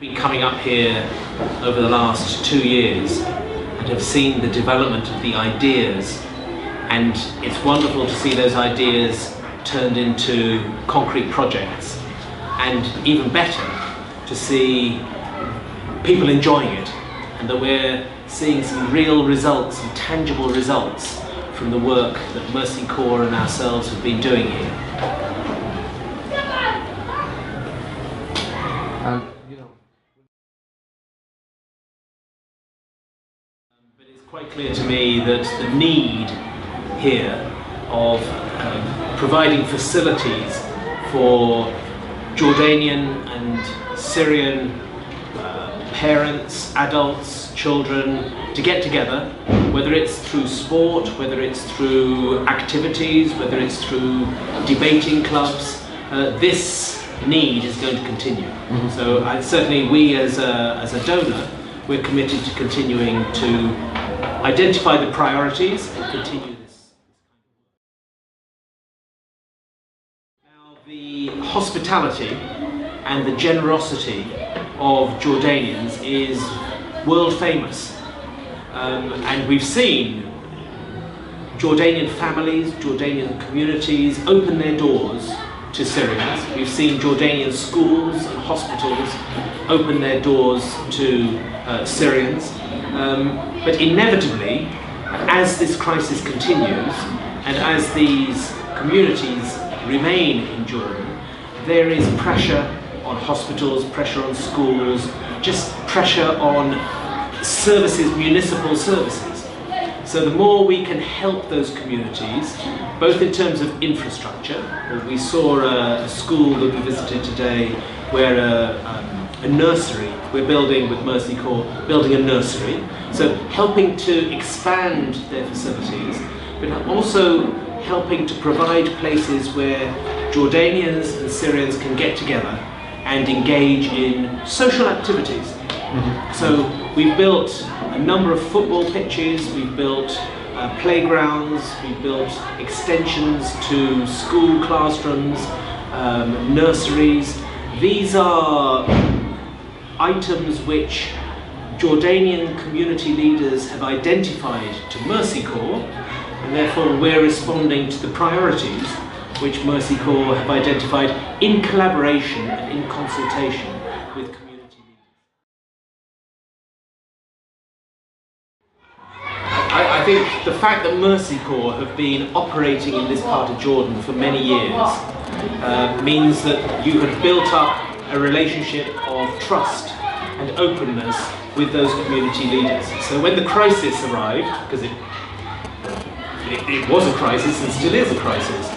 Been coming up here over the last 2 years and have seen the development of the ideas, and it's wonderful to see those ideas turned into concrete projects, and even better to see people enjoying it, and that we're seeing some real results, some tangible results from the work that Mercy Corps and ourselves have been doing here. But it's quite clear to me that the need here of providing facilities for Jordanian and Syrian parents, adults, children to get together, whether it's through sport, whether it's through activities, whether it's through debating clubs, this need is going to continue. So certainly we as a donor, we're committed to continuing to identify the priorities and continue this. Now, the hospitality and the generosity of Jordanians is world famous, and we've seen Jordanian families, Jordanian communities open their doors to Syrians. We've seen Jordanian schools and hospitals open their doors to Syrians, but inevitably, as this crisis continues and as these communities remain in Jordan, there is pressure on hospitals, pressure on schools, just pressure on services, municipal services. So the more we can help those communities, both in terms of infrastructure, we saw a school that we visited today where a nursery, we're building with Mercy Corps, building a nursery, so helping to expand their facilities, but also helping to provide places where Jordanians and Syrians can get together and engage in social activities. So we've built a number of football pitches, we've built playgrounds, we've built extensions to school classrooms, nurseries. These are items which Jordanian community leaders have identified to Mercy Corps, and therefore we're responding to the priorities which Mercy Corps have identified in collaboration and in consultation with community leaders. I think the fact that Mercy Corps have been operating in this part of Jordan for many years means that you have built up a relationship of trust and openness with those community leaders. So when the crisis arrived, because it was a crisis and still is a crisis,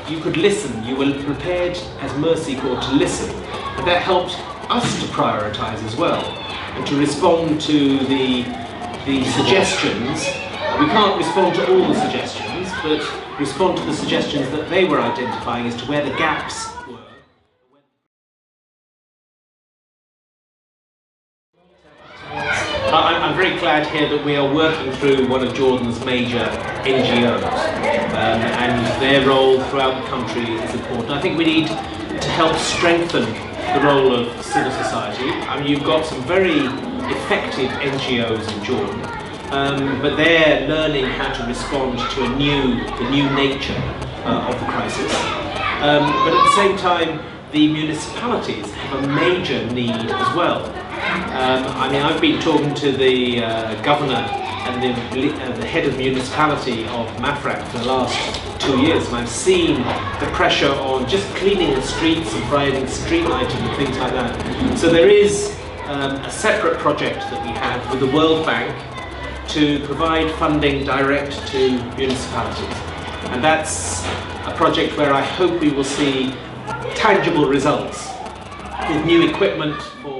you could listen, you were prepared as Mercy Corps to listen, and that helped us to prioritise as well, and to respond to the suggestions. We can't respond to all the suggestions, but respond to the suggestions that they were identifying as to where the gaps were. I'm very glad here that we are working through one of Jordan's major NGOs, and their role throughout the country is important. I think we need to help strengthen the role of civil society. I mean, you've got some very effective NGOs in Jordan, but they're learning how to respond to the new nature of the crisis. But at the same time, the municipalities have a major need as well. I mean, I've been talking to the governor and the head of municipality of Mafraq for the last 2 years, and I've seen the pressure on just cleaning the streets and providing street lighting and things like that. So there is a separate project that we have with the World Bank to provide funding direct to municipalities, and that's a project where I hope we will see tangible results with new equipment for